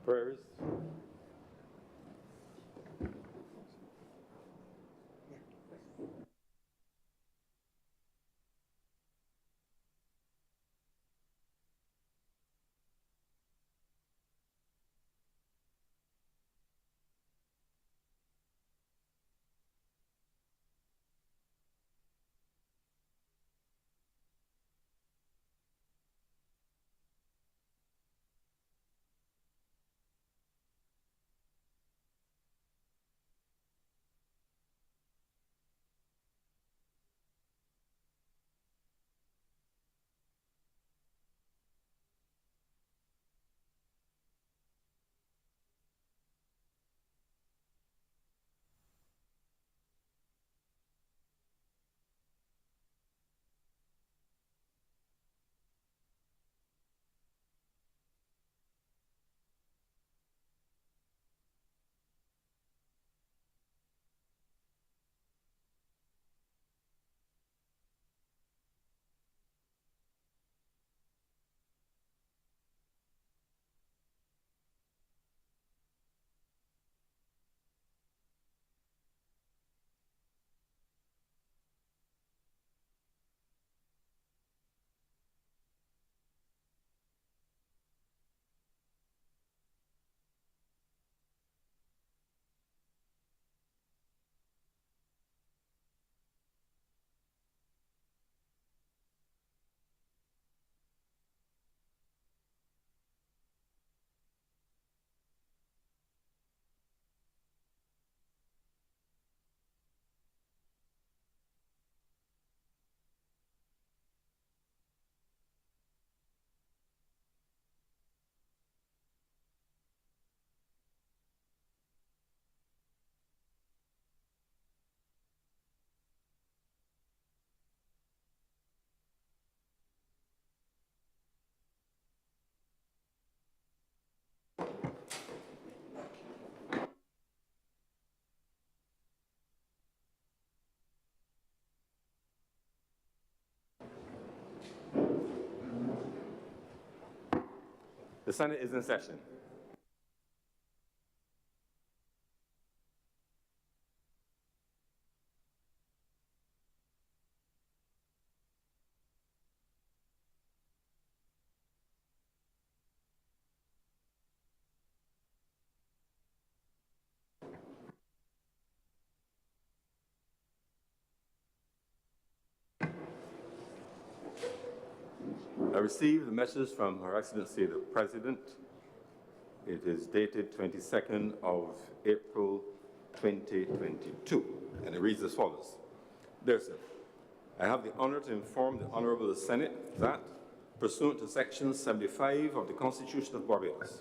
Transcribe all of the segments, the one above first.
Prayers. The Senate is in session. I received the message from Her Excellency the President. It is dated 22nd of April 2022, and it reads as follows. Dear Sir, I have the honor to inform the Honourable Senate that, pursuant to Section 75 of the Constitution of Barbados,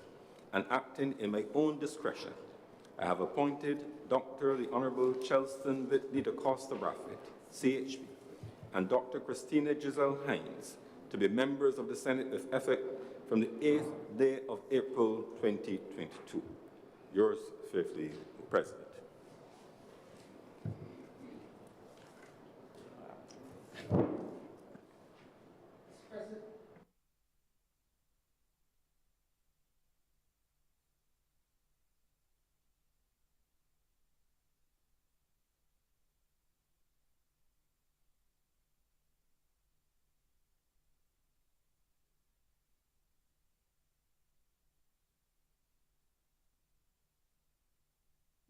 and acting in my own discretion, I have appointed Dr. the Honourable Chelston Whitley da Costa Brathwaite, CHP, and Dr. Christina Giselle Hines to be members of the Senate with effect from the 8th day of April 2022. Yours faithfully, the President.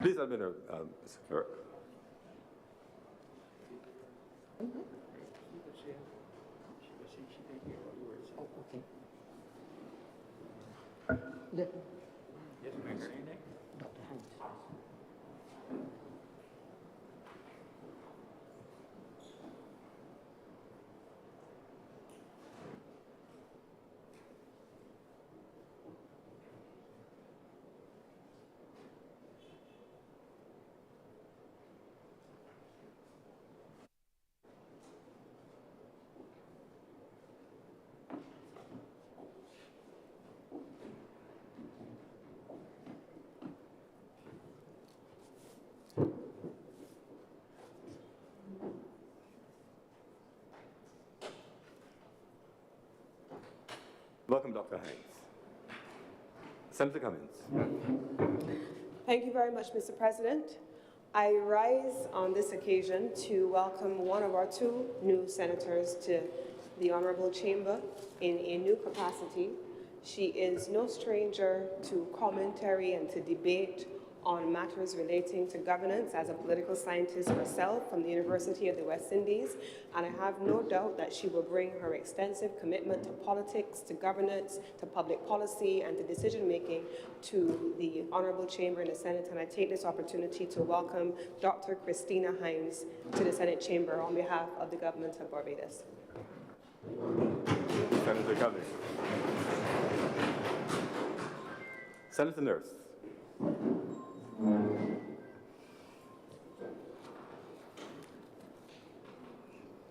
Please admit her, Mr. Clerk. Yes, ma'am. Dr. Hines. Welcome, Dr. Hines. Senator Cummings. Thank you very much, Mr. President. I rise on this occasion to welcome one of our two new senators to the Honourable Chamber in a new capacity. She is no stranger to commentary and to debate on matters relating to governance as a political scientist herself from the University of the West Indies, and I have no doubt that she will bring her extensive commitment to politics, to governance, to public policy, and to decision-making to the Honourable Chamber in the Senate, and I take this opportunity to welcome Dr. Christina Hines to the Senate Chamber on behalf of the Government of Barbados. Senator Cummings. Senator Nurse.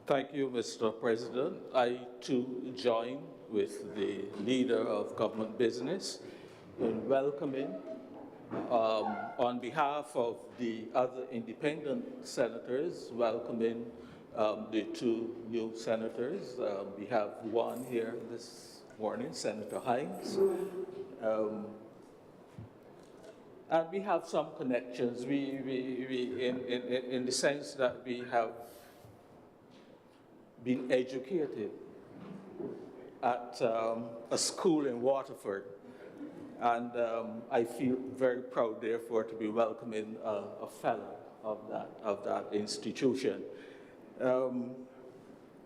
Thank you, Mr. President. I, too, join with the leader of government business in welcoming, on behalf of the other independent senators, welcoming the two new senators. We have one here this morning, Senator Hines. And we have some connections. In the sense that we have been educated at a school in Waterford, and I feel very proud, therefore, to be welcoming a fellow of that institution.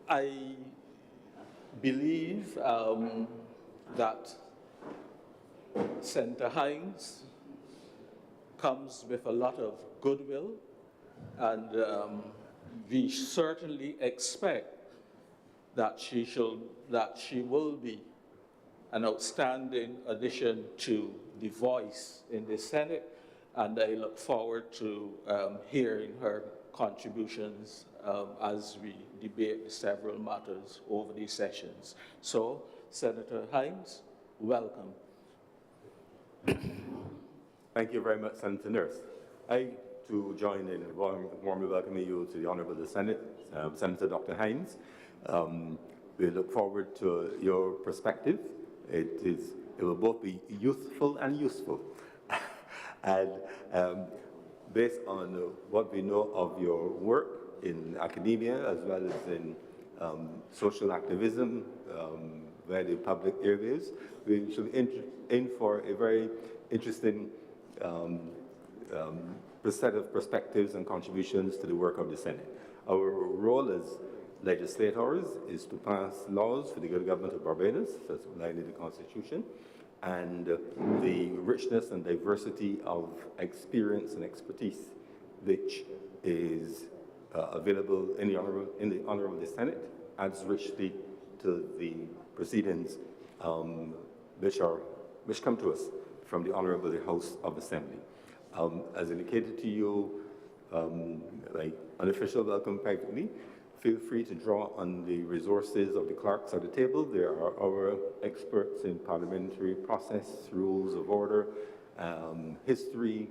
I believe that Senator Hines comes with a lot of goodwill, and we certainly expect that she will be an outstanding addition to the voice in the Senate, and I look forward to hearing her contributions as we debate the several matters over these sessions. So, Senator Hines, welcome. Thank you very much, Senator Nurse. I, too, join in warmly welcoming you to the Honourable Senate, Senator Dr. Hines. We look forward to your perspective. It will both be youthful and useful. And based on what we know of your work in academia as well as in social activism, where the public areas, we should be in for a very interesting set of perspectives and contributions to the work of the Senate. Our role as legislators is to pass laws for the good government of Barbados, as outlined in the Constitution, and the richness and diversity of experience and expertise which is available in the Honourable Senate adds richly to the proceedings which come to us from the Honourable House of Assembly. As indicated to you, like unofficial welcome privately, feel free to draw on the resources of the clerks at the table. There are our experts in parliamentary process, rules of order, history,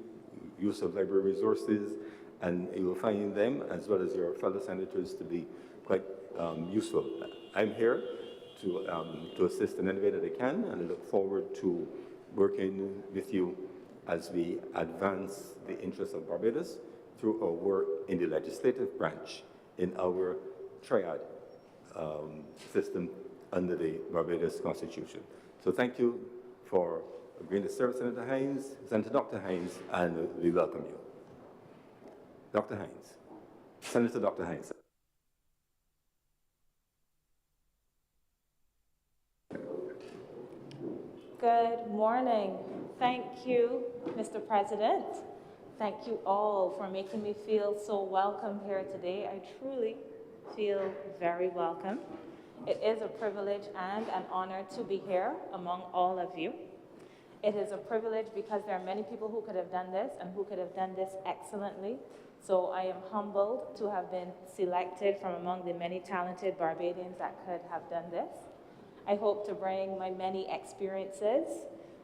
use of library resources, and you will find them, as well as your fellow senators, to be quite useful. I'm here to assist in any way that I can, and I look forward to working with you as we advance the interests of Barbados through our work in the legislative branch in our triad system under the Barbados Constitution. So thank you for agreeing to serve, Senator Hines, Senator Dr. Hines, and we welcome you. Dr. Hines. Senator Dr. Hines. Good morning. Thank you, Mr. President. Thank you all for making me feel so welcome here today. I truly feel very welcome. It is a privilege and an honor to be here among all of you. It is a privilege because there are many people who could have done this and who could have done this excellently. So I am humbled to have been selected from among the many talented Barbadians that could have done this. I hope to bring my many experiences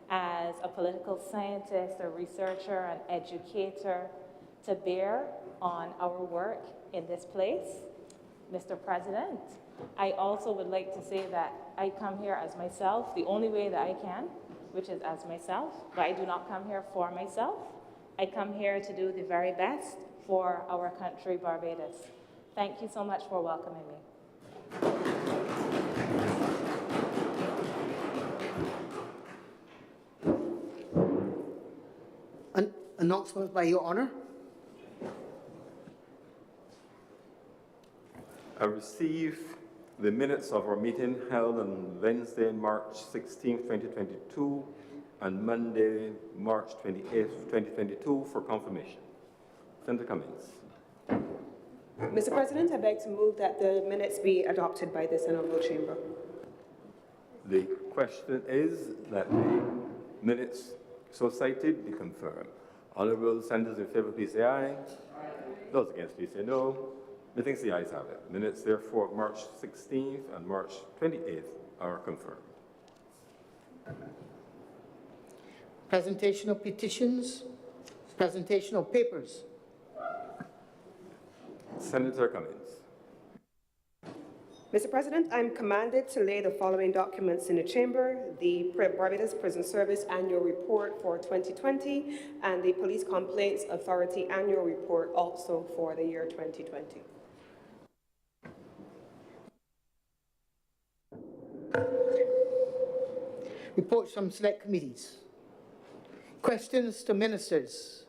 as a political scientist, a researcher, an educator to bear on our work in this place. Mr. President, I also would like to say that I come here as myself the only way that I can, which is as myself, but I do not come here for myself. I come here to do the very best for our country, Barbados. Thank you so much for welcoming me. Announcements by Your Honour. I receive the minutes of our meeting held on Wednesday, March 16, 2022, and Monday, March 28, 2022 for confirmation. Senator Cummings. Mr. President, I beg to move that the minutes be adopted by this Honourable Chamber. The question is that the minutes so cited be confirmed. Honourable senators in favour, please say aye. Those against, please say no. Methinks the ayes have it. Minutes, therefore, of March 16th and March 28th are confirmed. Presentation of petitions. Presentation of papers. Senator Cummings. Mr. President, I'm commanded to lay the following documents in the chamber: the Barbados Prison Service Annual Report for 2020 and the Police Complaints Authority Annual Report also for the year 2020. Reports from select committees. Questions to ministers.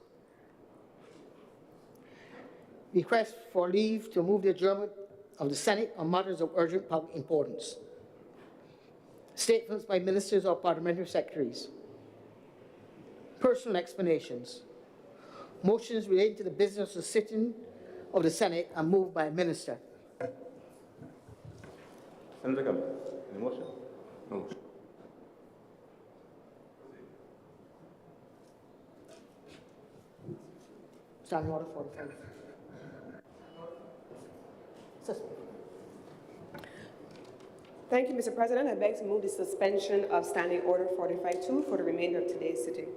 Request for leave to move the adjournment of the Senate on matters of urgent public importance. Statements by ministers or parliamentary secretaries. Personal explanations. Motions relating to the business of sitting of the Senate are moved by a minister. Senator Cummings. Any motion? No motion. Standing order 45. Thank you, Mr. President. I beg to move the suspension of Standing Order 45-2 for the remainder of today's sitting.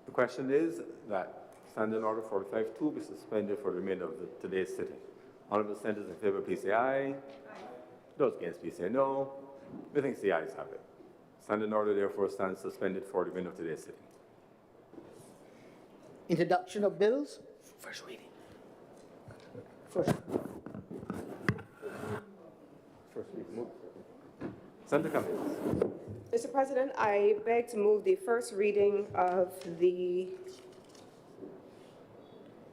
The question is that Standing Order 45-2 be suspended for the remainder of today's sitting. Honourable senators in favour, please say aye. Aye. Those against, please say no. Methinks the ayes have it. Standing Order, therefore, stands suspended for the remainder of today's sitting. Introduction of bills. First reading. First. Senator Cummings. Mr. President, I beg to move the first reading of the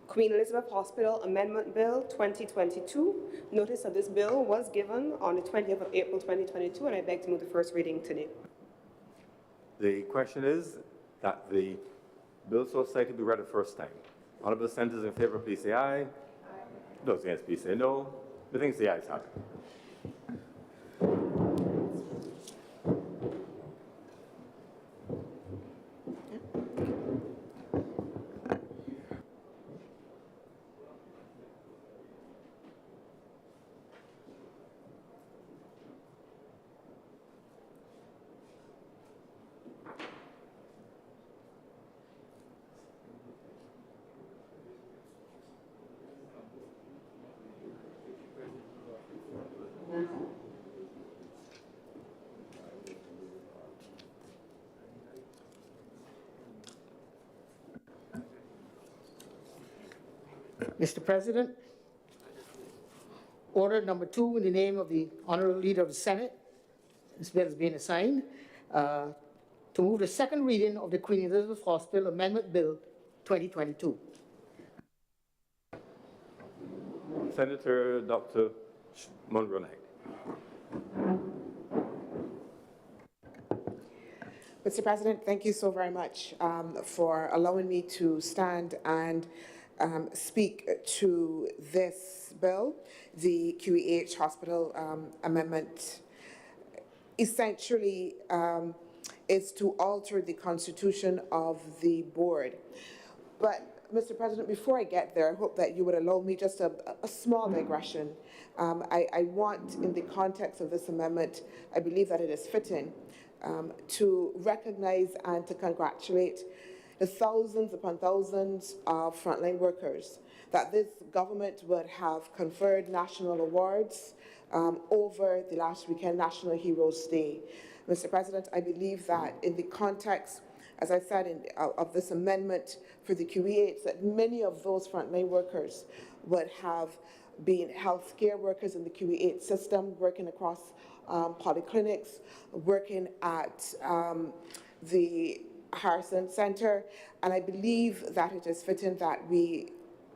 Queen Elizabeth Hospital Amendment Bill 2022. Notice of this bill was given on the 20th of April 2022, and I beg to move the first reading today. The question is that the bill so cited be read the first time. Honourable senators in favour, please say aye. Aye. Those against, please say no. Methinks the ayes have it. Mr. President, order number 2 in the name of the Honourable Leader of the Senate. This bill is being assigned to move the second reading of the Queen Elizabeth Hospital Amendment Bill 2022. Senator Dr. Monroe-Knight. Mr. President, thank you so very much for allowing me to stand and speak to this bill, the QEH Hospital Amendment. Essentially is to alter the constitution of the board. But, Mr. President, before I get there, I hope that you would allow me just a small digression. I want, in the context of this amendment, I believe that it is fitting to recognize and to congratulate the thousands upon thousands of frontline workers that this government would have conferred national awards over the last weekend, National Heroes Day. Mr. President, I believe that in the context, as I said, of this amendment for the QEH, that many of those frontline workers would have been healthcare workers in the QEH system, working across polyclinics, working at the Harrison Center, and I believe that it is fitting that we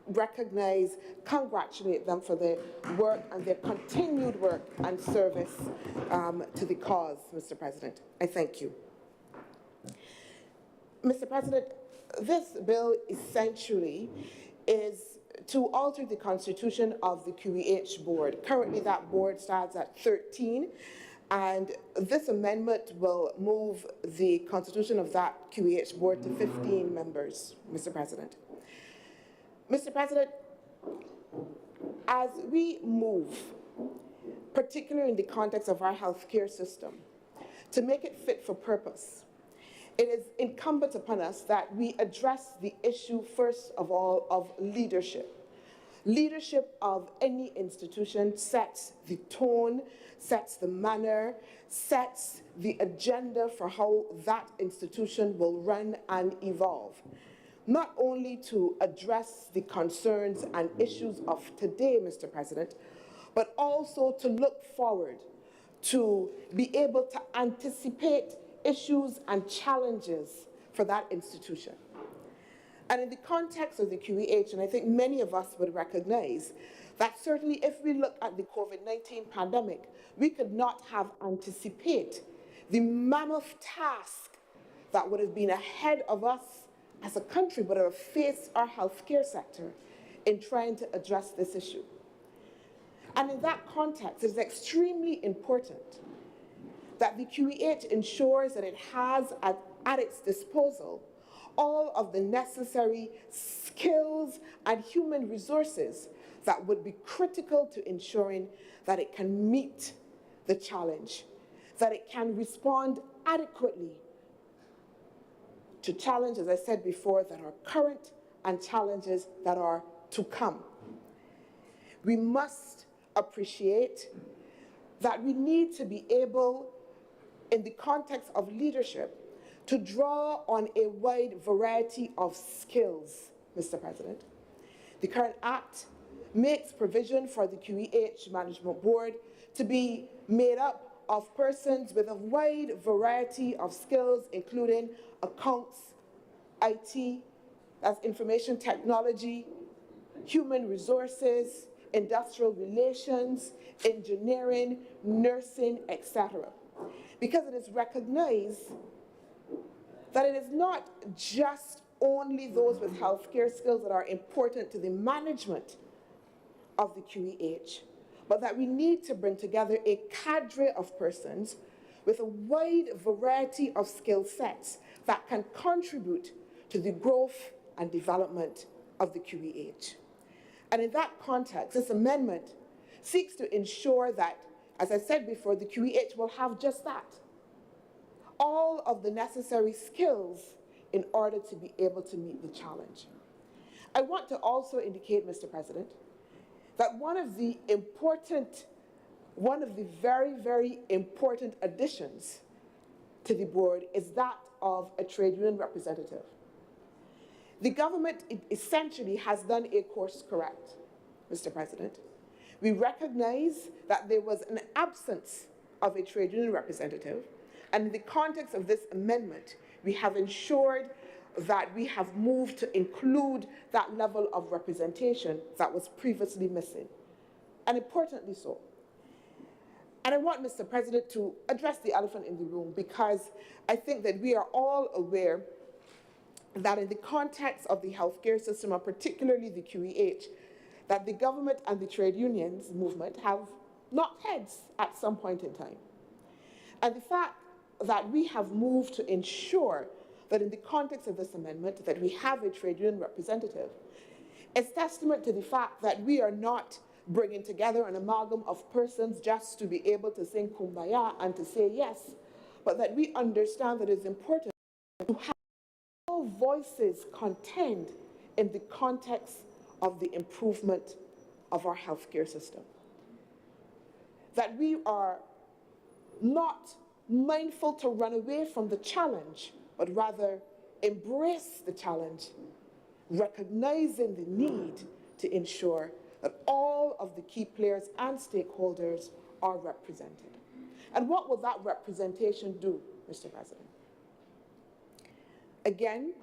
recognize, congratulate them for their work and their continued work and service to the cause, Mr. President. I thank you. Mr. President, this bill essentially is to alter the constitution of the QEH board. Currently, that board stands at 13, and this amendment will move the constitution of that QEH board to 15 members, Mr. President. Mr. President, as we move, particularly in the context of our healthcare system, to make it fit for purpose, it is incumbent upon us that we address the issue, first of all, of leadership. Leadership of any institution sets the tone, sets the manner, sets the agenda for how that institution will run and evolve. Not only to address the concerns and issues of today, Mr. President, but also to look forward, to be able to anticipate issues and challenges for that institution. And in the context of the QEH, and I think many of us would recognize that certainly if we look at the COVID-19 pandemic, we could not have anticipated the mammoth task that would have been ahead of us as a country, but have faced our healthcare sector in trying to address this issue. And in that context, it is extremely important that the QEH ensures that it has at its disposal all of the necessary skills and human resources that would be critical to ensuring that it can meet the challenge, that it can respond adequately to challenges, as I said before, that are current and challenges that are to come. We must appreciate that we need to be able, in the context of leadership, to draw on a wide variety of skills, Mr. President. The current Act makes provision for the QEH Management Board to be made up of persons with a wide variety of skills, including accounts, IT, that's information technology, human resources, industrial relations, engineering, nursing, etc. Because it is recognized that it is not just only those with healthcare skills that are important to the management of the QEH, but that we need to bring together a cadre of persons with a wide variety of skill sets that can contribute to the growth and development of the QEH. And in that context, this amendment seeks to ensure that, as I said before, the QEH will have just that, all of the necessary skills in order to be able to meet the challenge. I want to also indicate, Mr. President, that one of the very, very important additions to the board is that of a trade union representative. The government essentially has done a course correct, Mr. President. We recognize that there was an absence of a trade union representative, and in the context of this amendment, we have ensured that we have moved to include that level of representation that was previously missing, and importantly so. And I want, Mr. President, to address the elephant in the room, because I think that we are all aware that in the context of the healthcare system, and particularly the QEH, that the government and the trade unions movement have knocked heads at some point in time. And the fact that we have moved to ensure that in the context of this amendment that we have a trade union representative is testament to the fact that we are not bringing together an amalgam of persons just to be able to sing kumbaya and to say yes, but that we understand that it's important to have all voices contend in the context of the improvement of our healthcare system. That we are not mindful to run away from the challenge, but rather embrace the challenge, recognizing the need to ensure that all of the key players and stakeholders are represented. And what will that representation do, Mr. President? Again,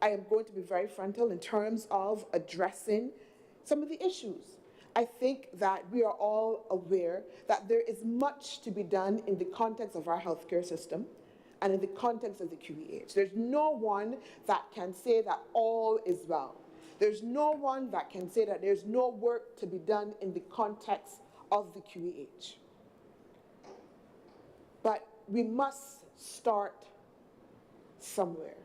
I am going to be very frontal in terms of addressing some of the issues. I think that we are all aware that there is much to be done in the context of our healthcare system and in the context of the QEH. There's no one that can say that all is well. There's no one that can say that there's no work to be done in the context of the QEH. But we must start somewhere.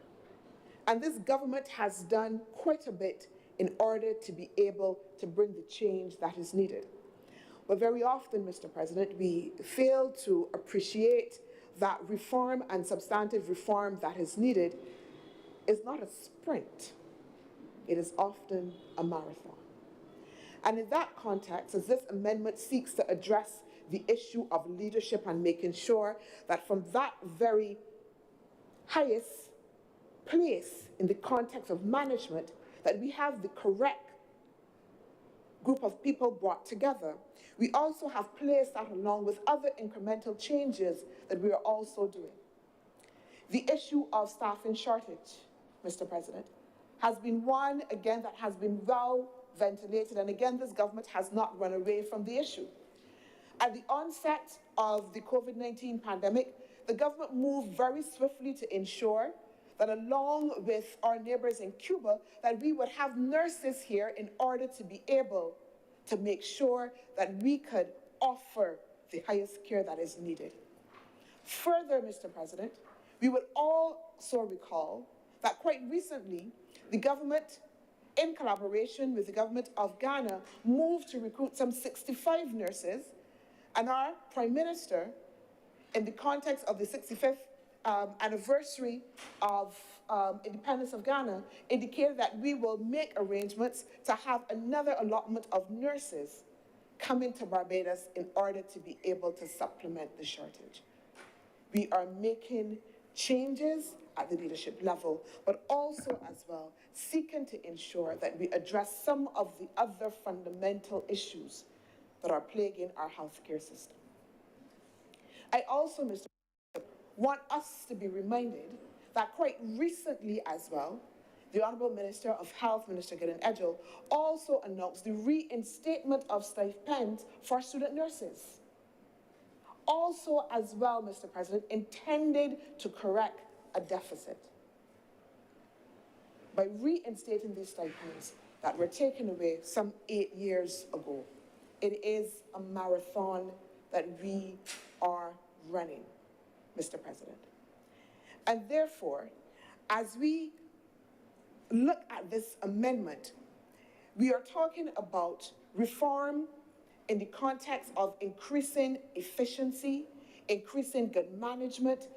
And this government has done quite a bit in order to be able to bring the change that is needed. But very often, Mr. President, we fail to appreciate that reform and substantive reform that is needed is not a sprint. It is often a marathon. And in that context, as this amendment seeks to address the issue of leadership and making sure that from that very highest place in the context of management, that we have the correct group of people brought together. We also have placed that along with other incremental changes that we are also doing. The issue of staffing shortage, Mr. President, has been one, again, that has been well ventilated, and again, this government has not run away from the issue. At the onset of the COVID-19 pandemic, the government moved very swiftly to ensure that along with our neighbors in Cuba, that we would have nurses here in order to be able to make sure that we could offer the highest care that is needed. Further, Mr. President, we would also recall that quite recently, the government, in collaboration with the government of Ghana, moved to recruit some 65 nurses, and our Prime Minister, in the context of the 65th anniversary of independence of Ghana, indicated that we will make arrangements to have another allotment of nurses come into Barbados in order to be able to supplement the shortage. We are making changes at the leadership level, but also as well seeking to ensure that we address some of the other fundamental issues that are plaguing our healthcare system. I also, Mr. want us to be reminded that quite recently as well, the Honourable Minister of Health, Minister Gideon Edgell, also announced the reinstatement of stipends for student nurses. Also as well, Mr. President, intended to correct a deficit by reinstating these stipends that were taken away some 8 years ago. It is a marathon that we are running, Mr. President. And therefore, as we look at this amendment, we are talking about reform in the context of increasing efficiency, increasing good management,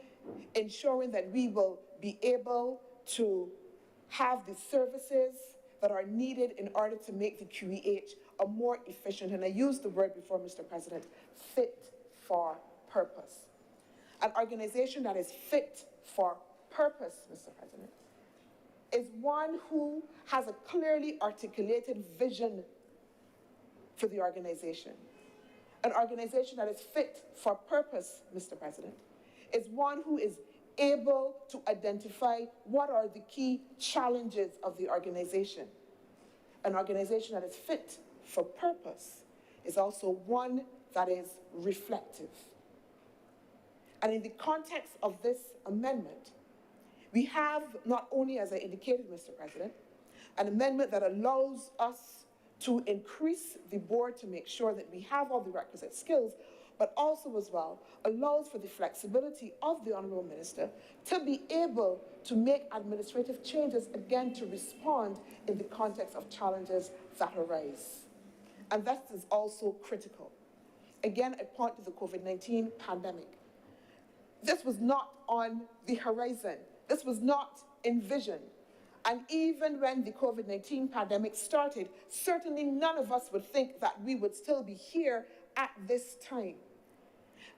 ensuring that we will be able to have the services that are needed in order to make the QEH a more efficient, and I used the word before, Mr. President, fit for purpose. An organization that is fit for purpose, Mr. President, is one who has a clearly articulated vision for the organization. An organization that is fit for purpose, Mr. President, is one who is able to identify what are the key challenges of the organization. An organization that is fit for purpose is also one that is reflective. And in the context of this amendment, we have not only, as I indicated, Mr. President, an amendment that allows us to increase the board to make sure that we have all the requisite skills, but also as well allows for the flexibility of the Honourable Minister to be able to make administrative changes, again, to respond in the context of challenges that arise. And that is also critical. Again, I point to the COVID-19 pandemic. This was not on the horizon. This was not envisioned. And even when the COVID-19 pandemic started, certainly none of us would think that we would still be here at this time.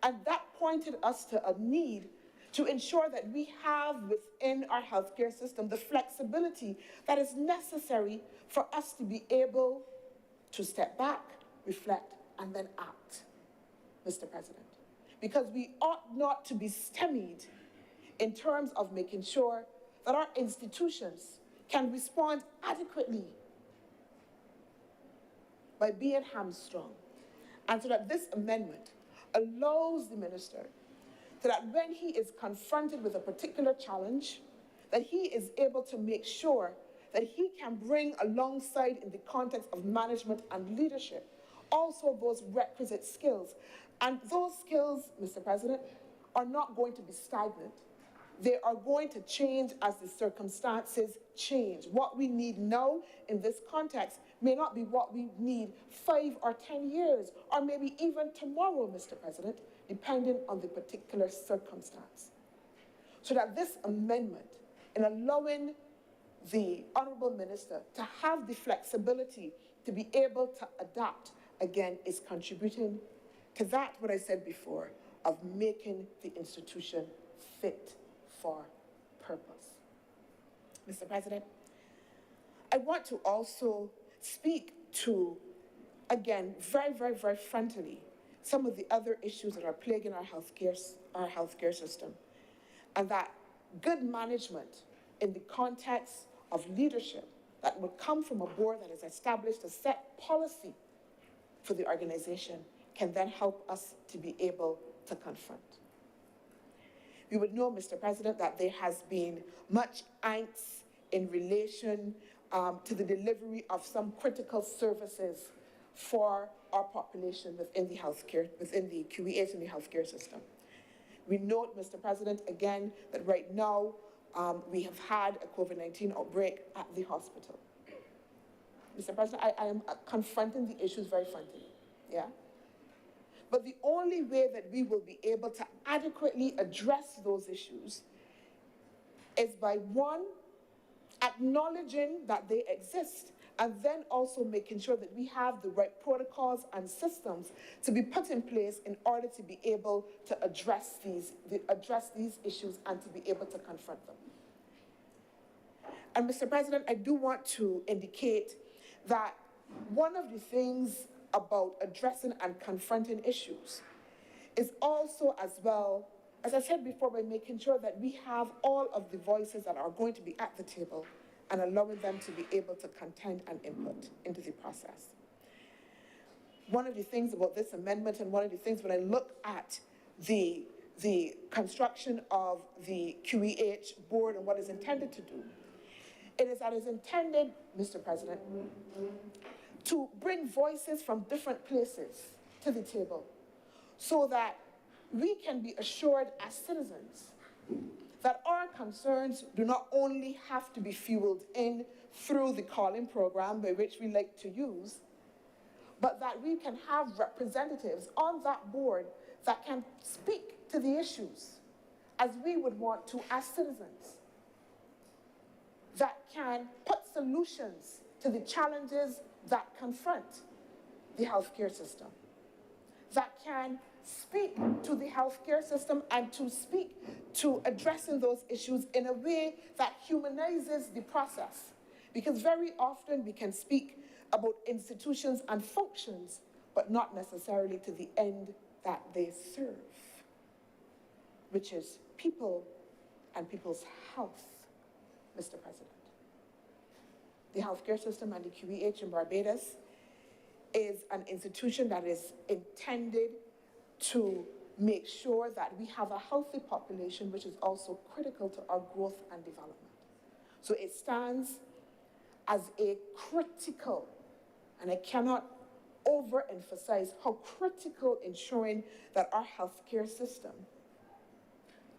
And that pointed us to a need to ensure that we have within our healthcare system the flexibility that is necessary for us to be able to step back, reflect, and then act, Mr. President. Because we ought not to be stymied in terms of making sure that our institutions can respond adequately by being hamstrung. And so that this amendment allows the minister so that when he is confronted with a particular challenge, that he is able to make sure that he can bring alongside in the context of management and leadership also those requisite skills. And those skills, Mr. President, are not going to be stagnant. They are going to change as the circumstances change. What we need now in this context may not be what we need 5 or 10 years, or maybe even tomorrow, Mr. President, depending on the particular circumstance. So that this amendment, in allowing the Honourable Minister to have the flexibility to be able to adapt, again, is contributing to that, what I said before, of making the institution fit for purpose. Mr. President, I want to also speak to, again, very, very, very frontally, some of the other issues that are plaguing our healthcare system, and that good management in the context of leadership that would come from a board that has established a set policy for the organization can then help us to be able to confront. We would know, Mr. President, that there has been much angst in relation to the delivery of some critical services for our population within the healthcare, within the QEH and the healthcare system. We note, Mr. President, again, that right now we have had a COVID-19 outbreak at the hospital. Mr. President, I am confronting the issues very frontally, yeah? But the only way that we will be able to adequately address those issues is by, one, acknowledging that they exist, and then also making sure that we have the right protocols and systems to be put in place in order to be able to address these issues and to be able to confront them. And Mr. President, I do want to indicate that one of the things about addressing and confronting issues is also, as well, as I said before, by making sure that we have all of the voices that are going to be at the table and allowing them to be able to contend and input into the process. One of the things about this amendment, and one of the things when I look at the construction of the QEH board and what is intended to do, it is that it's intended, Mr. President, to bring voices from different places to the table so that we can be assured as citizens that our concerns do not only have to be fueled in through the calling program by which we like to use, but that we can have representatives on that board that can speak to the issues as we would want to as citizens, that can put solutions to the challenges that confront the healthcare system, that can speak to the healthcare system and to speak to addressing those issues in a way that humanizes the process. Because very often we can speak about institutions and functions, but not necessarily to the end that they serve, which is people and people's health, Mr. President. The healthcare system and the QEH in Barbados is an institution that is intended to make sure that we have a healthy population, which is also critical to our growth and development. So it stands as a critical, and I cannot overemphasize how critical ensuring that our healthcare system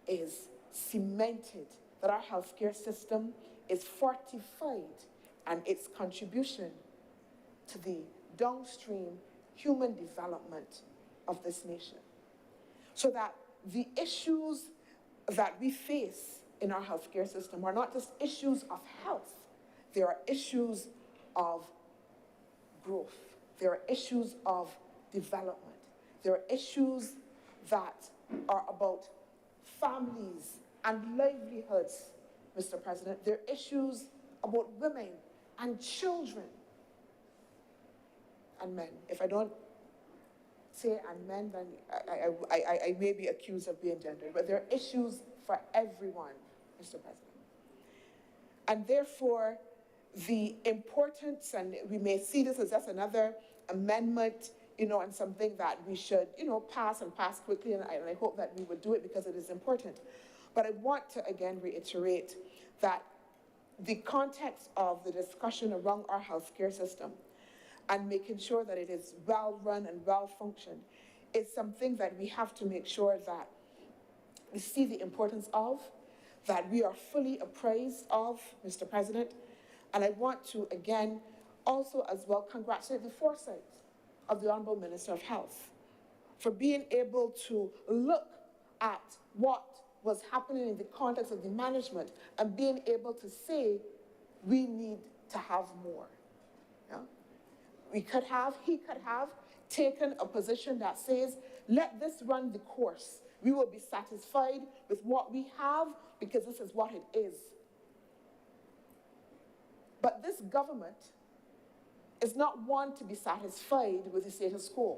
is cemented, that our healthcare system is fortified, and its contribution to the downstream human development of this nation. So that the issues that we face in our healthcare system are not just issues of health, they are issues of growth, there are issues of development, there are issues that are about families and livelihoods, Mr. President. They're issues about women and children and men. If I don't say and men, then I may be accused of being gendered, but they're issues for everyone, Mr. President. And therefore, the importance, and we may see this as just another amendment, and something that we should, pass and pass quickly, and I hope that we would do it because it is important. But I want to again reiterate that the context of the discussion around our healthcare system and making sure that it is well run and well functioned is something that we have to make sure that we see the importance of, that we are fully apprised of, Mr. President. And I want to again also as well congratulate the foresight of the Honourable Minister of Health for being able to look at what was happening in the context of the management and being able to say we need to have more. Yeah? He could have taken a position that says, let this run the course. We will be satisfied with what we have because this is what it is. But this government is not one to be satisfied with the status quo.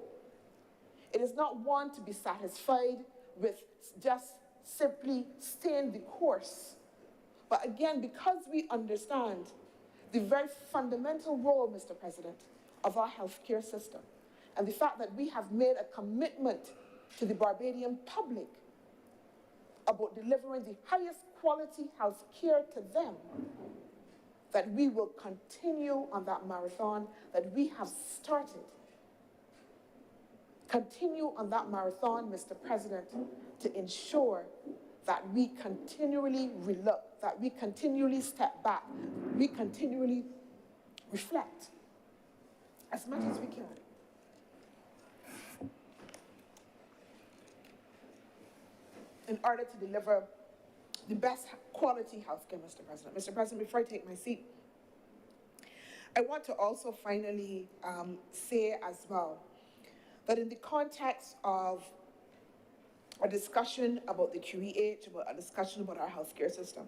It is not one to be satisfied with just simply staying the course. But again, because we understand the very fundamental role, Mr. President, of our healthcare system, and the fact that we have made a commitment to the Barbadian public about delivering the highest quality health care to them, that we will continue on that marathon that we have started. Continue on that marathon, Mr. President, to ensure that we continually relook, that we continually step back, we continually reflect as much as we can. In order to deliver the best quality healthcare, Mr. President. Mr. President, before I take my seat, I want to also finally say as well that in the context of a discussion about the QEH, about a discussion about our healthcare system,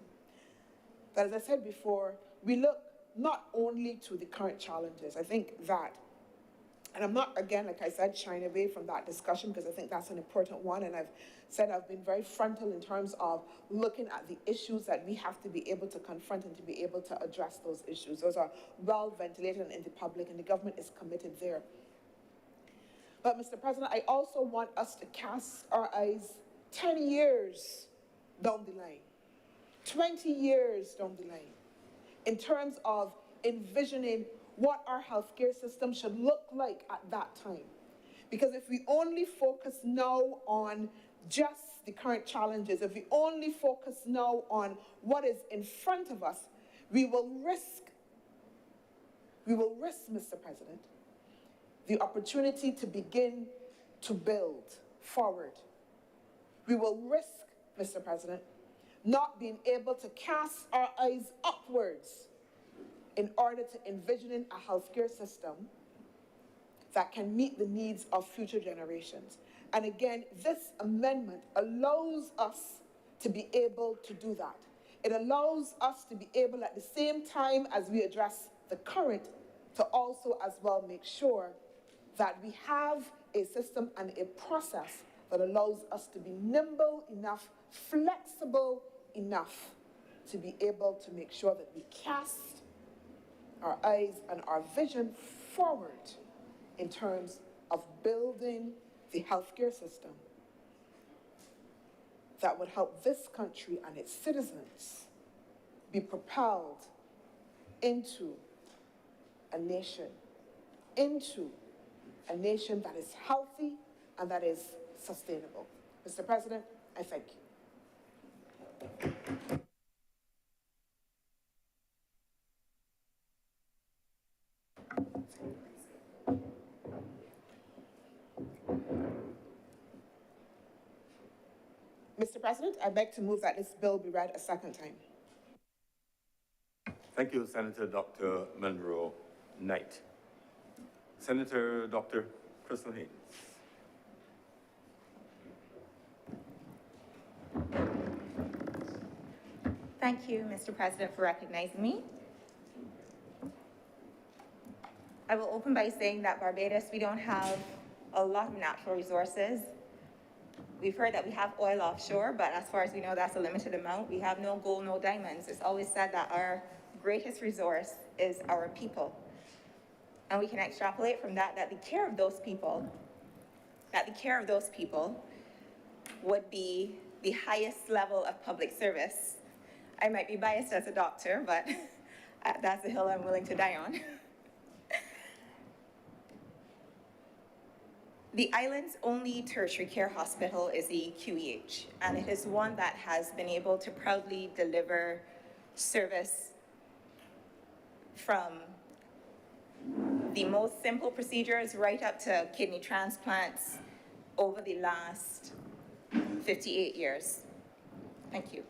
that as I said before, we look not only to the current challenges. I think that, and I'm not, again, like I said, shying away from that discussion because I think that's an important one, and I've said I've been very frontal in terms of looking at the issues that we have to be able to confront and to be able to address those issues. Those are well ventilated in the public, and the government is committed there. But, Mr. President, I also want us to cast our eyes 10 years down the line, 20 years down the line, in terms of envisioning what our healthcare system should look like at that time. Because if we only focus now on just the current challenges, if we only focus now on what is in front of us, we will risk, Mr. President, the opportunity to begin to build forward. We will risk, Mr. President, not being able to cast our eyes upwards in order to envisioning a healthcare system that can meet the needs of future generations. And again, this amendment allows us to be able to do that. It allows us to be able, at the same time as we address the current, to also as well make sure that we have a system and a process that allows us to be nimble enough, flexible enough to be able to make sure that we cast our eyes and our vision forward in terms of building the healthcare system that would help this country and its citizens be propelled into a nation that is healthy and that is sustainable. Mr. President, I thank you. Mr. President, I beg to move that this bill be read a second time. Thank you, Senator Dr. Monroe Knight. Senator Dr. Crystal Haynes. Thank you, Mr. President, for recognizing me. I will open by saying that Barbados, we don't have a lot of natural resources. We've heard that we have oil offshore, but as far as we know, that's a limited amount. We have no gold, no diamonds. It's always said that our greatest resource is our people. And we can extrapolate from that, that the care of those people would be the highest level of public service. I might be biased as a doctor, but that's a hill I'm willing to die on. The island's only tertiary care hospital is the QEH, and it is one that has been able to proudly deliver service from the most simple procedures right up to kidney transplants over the last 58 years. Thank you.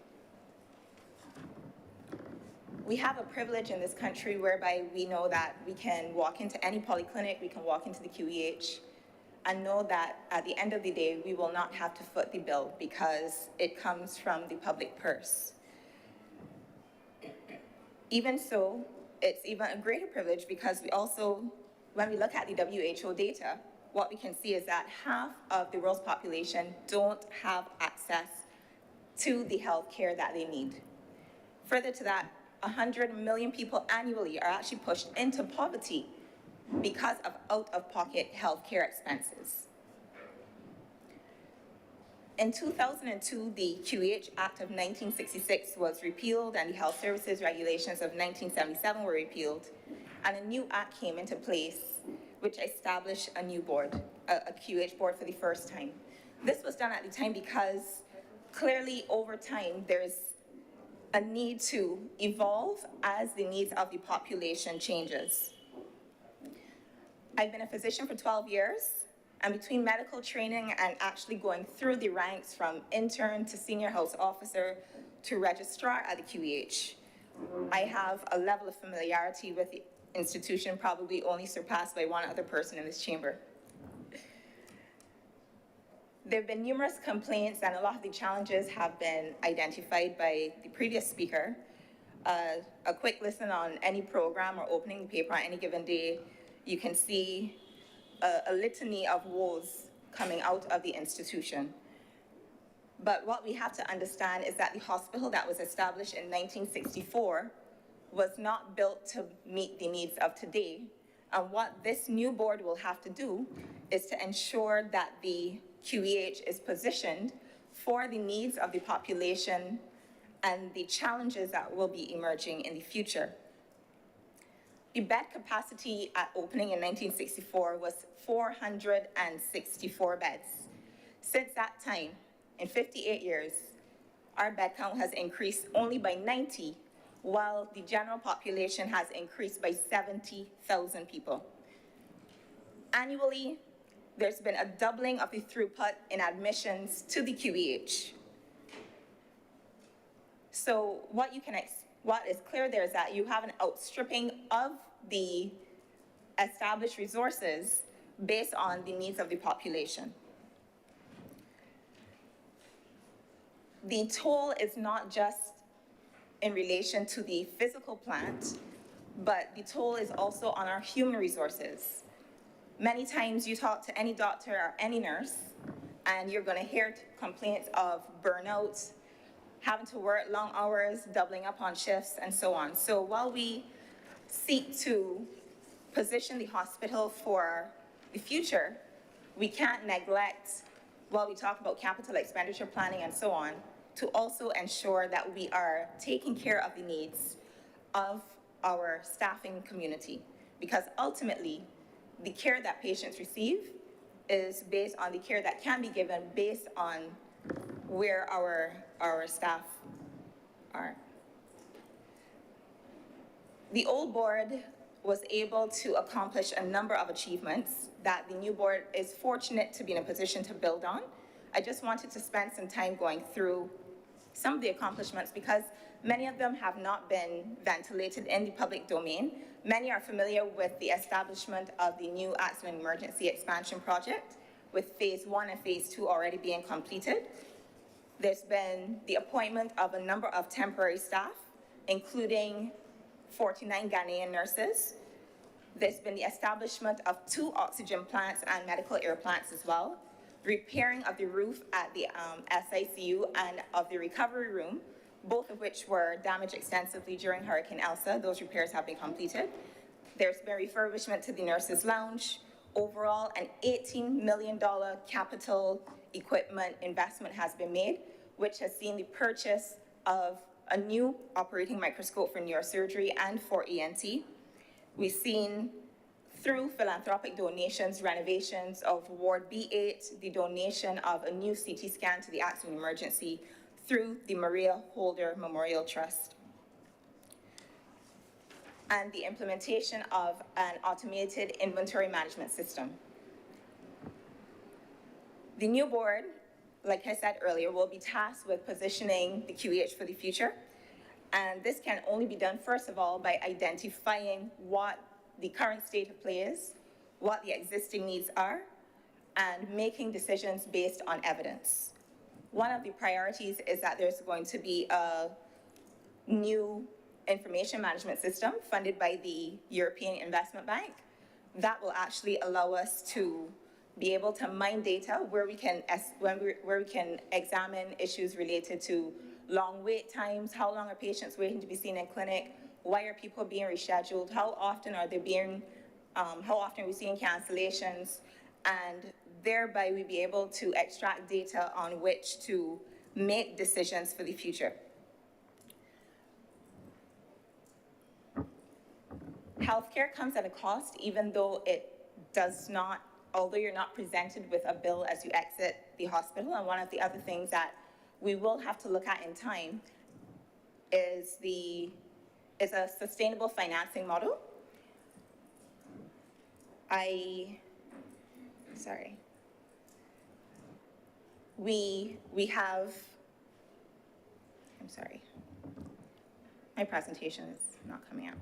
We have a privilege in this country whereby we know that we can walk into any polyclinic, we can walk into the QEH, and know that at the end of the day, we will not have to foot the bill because it comes from the public purse. Even so, it's even a greater privilege because we also, when we look at the WHO data, what we can see is that half of the world's population don't have access to the health care that they need. Further to that, 100 million people annually are actually pushed into poverty because of out-of-pocket health care expenses. In 2002, the QEH Act of 1966 was repealed and the Health Services Regulations of 1977 were repealed, and a new act came into place which established a new board, a QEH board for the first time. This was done at the time because clearly over time there's a need to evolve as the needs of the population changes. I've been a physician for 12 years, and between medical training and actually going through the ranks from intern to senior health officer to registrar at the QEH, I have a level of familiarity with the institution probably only surpassed by one other person in this chamber. There have been numerous complaints and a lot of the challenges have been identified by the previous speaker. A quick listen on any program or opening the paper on any given day, you can see a litany of woes coming out of the institution. But what we have to understand is that the hospital that was established in 1964 was not built to meet the needs of today. And what this new board will have to do is to ensure that the QEH is positioned for the needs of the population and the challenges that will be emerging in the future. The bed capacity at opening in 1964 was 464 beds. Since that time, in 58 years, our bed count has increased only by 90, while the general population has increased by 70,000 people. Annually, there's been a doubling of the throughput in admissions to the QEH. So what is clear there is that you have an outstripping of the established resources based on the needs of the population. The toll is not just in relation to the physical plant, but the toll is also on our human resources. Many times you talk to any doctor or any nurse, and you're going to hear complaints of burnout, having to work long hours, doubling up on shifts, and so on. So while we seek to position the hospital for the future, we can't neglect, while we talk about capital expenditure planning and so on, to also ensure that we are taking care of the needs of our staffing community. Because ultimately, the care that patients receive is based on the care that can be given based on where our staff are. The old board was able to accomplish a number of achievements that the new board is fortunate to be in a position to build on. I just wanted to spend some time going through some of the accomplishments because many of them have not been ventilated in the public domain. Many are familiar with the establishment of the new Accident Emergency Expansion Project, with phase 1 and phase 2 already being completed. There's been the appointment of a number of temporary staff, including 49 Ghanaian nurses. There's been the establishment of 2 oxygen plants and medical air plants as well, repairing of the roof at the SICU and of the recovery room, both of which were damaged extensively during Hurricane Elsa. Those repairs have been completed. There's been refurbishment to the nurses' lounge. Overall, an $18 million capital equipment investment has been made, which has seen the purchase of a new operating microscope for neurosurgery and for ENT. We've seen, through philanthropic donations, renovations of Ward B8, the donation of a new CT scan to the accident emergency through the Maria Holder Memorial Trust, and the implementation of an automated inventory management system. The new board, like I said earlier, will be tasked with positioning the QEH for the future. And this can only be done, first of all, by identifying what the current state of play is, what the existing needs are, and making decisions based on evidence. One of the priorities is that there's going to be a new information management system funded by the European Investment Bank that will actually allow us to be able to mine data where we can examine issues related to long wait times, how long are patients waiting to be seen in clinic, why are people being rescheduled, how often are they being, how often are we seeing cancellations, and thereby we be able to extract data on which to make decisions for the future. Healthcare comes at a cost, even though it does not, although you're not presented with a bill as you exit the hospital. And one of the other things that we will have to look at in time is a sustainable financing model. We have, I'm sorry, my presentation is not coming out.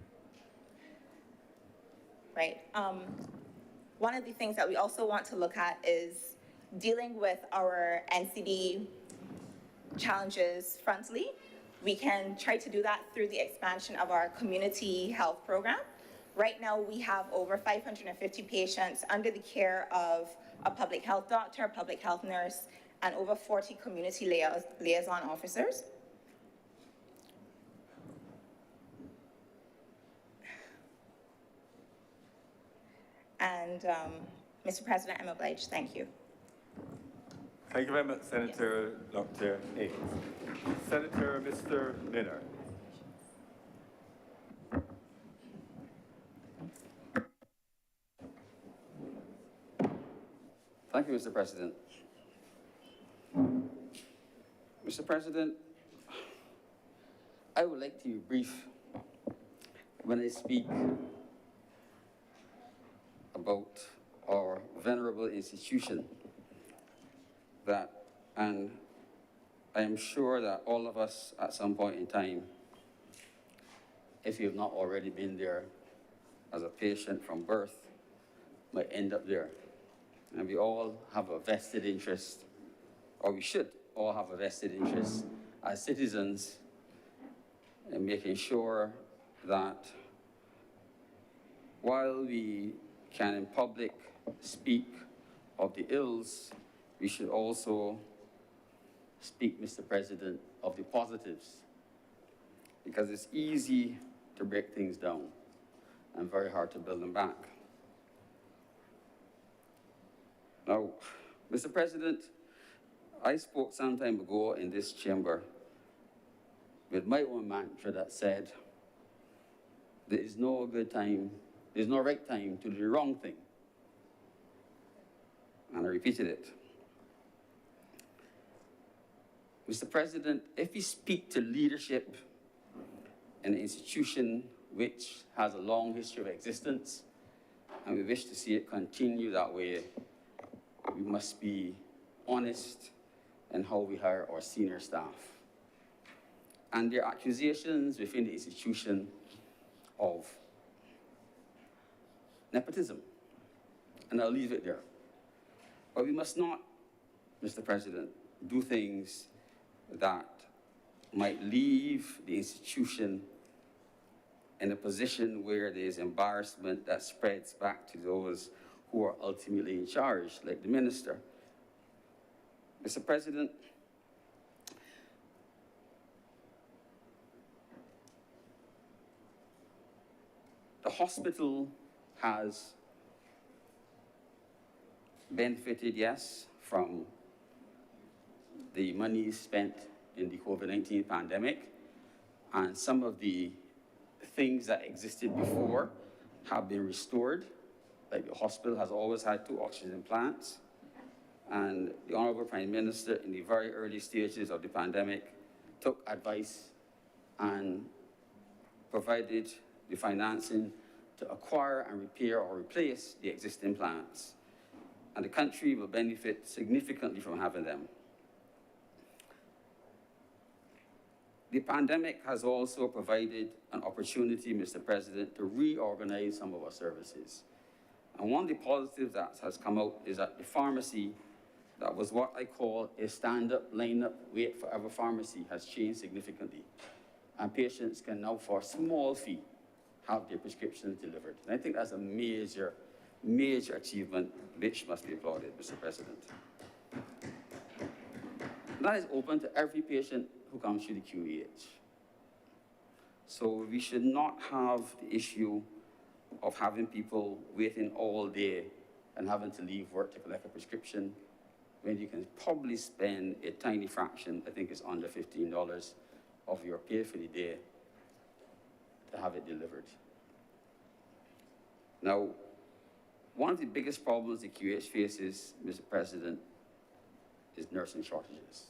Right. One of the things that we also want to look at is dealing with our NCD challenges frontally. We can try to do that through the expansion of our community health program. Right now, we have over 550 patients under the care of a public health doctor, a public health nurse, and over 40 community liaison officers. And Mr. President, I'm obliged. Thank you. Thank you very much, Senator Dr. Ames. Senator Mr. Miner. Thank you, Mr. President. Mr. President, I would like to be brief when I speak about our venerable institution and I am sure that all of us at some point in time, if you have not already been there as a patient from birth, might end up there. And we all have a vested interest, or we should all have a vested interest as citizens in making sure that while we can in public speak of the ills, we should also speak, Mr. President, of the positives, because it's easy to break things down and very hard to build them back. Now, Mr. President, I spoke some time ago in this chamber with my own mantra that said, there is no good time, there's no right time to do the wrong thing. And I repeated it. Mr. President, if we speak to leadership in an institution which has a long history of existence, and we wish to see it continue that way, we must be honest in how we hire our senior staff. And there are accusations within the institution of nepotism, and I'll leave it there. But we must not, Mr. President, do things that might leave the institution in a position where there's embarrassment that spreads back to those who are ultimately in charge, like the minister. Mr. President, the hospital has benefited, yes, from the money spent in the COVID-19 pandemic, and some of the things that existed before have been restored. Like the hospital has always had 2 oxygen plants, and the Honourable Prime Minister, in the very early stages of the pandemic, took advice and provided the financing to acquire and repair or replace the existing plants. And the country will benefit significantly from having them. The pandemic has also provided an opportunity, Mr. President, to reorganize some of our services. And one of the positives that has come out is that the pharmacy, that was what I call a stand-up, line-up, wait forever pharmacy, has changed significantly. And patients can now, for a small fee, have their prescriptions delivered. And I think that's a major, major achievement which must be applauded, Mr. President. That is open to every patient who comes through the QEH. So we should not have the issue of having people waiting all day and having to leave work to collect a prescription when you can probably spend a tiny fraction, I think it's under $15 of your pay for the day to have it delivered. Now, one of the biggest problems the QH faces, Mr. President, is nursing shortages.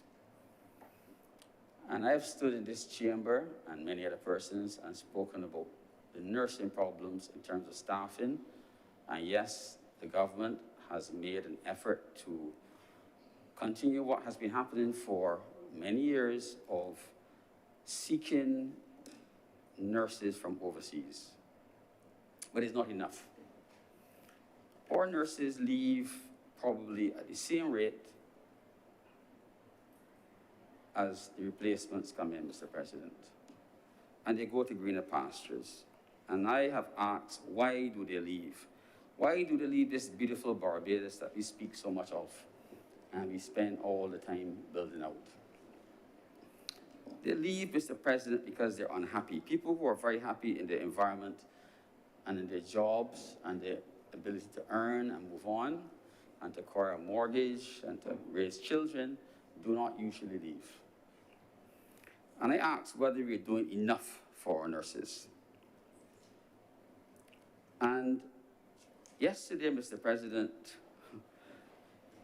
And I've stood in this chamber and many other persons and spoken about the nursing problems in terms of staffing. And yes, the government has made an effort to continue what has been happening for many years of seeking nurses from overseas. But it's not enough. Our nurses leave probably at the same rate as the replacements come in, Mr. President. And they go to greener pastures. And I have asked, why do they leave? Why do they leave this beautiful Barbados that we speak so much of and we spend all the time building out? They leave, Mr. President, because they're unhappy. People who are very happy in their environment and in their jobs and their ability to earn and move on and to acquire a mortgage and to raise children do not usually leave. And I asked whether we're doing enough for our nurses. And yesterday, Mr. President,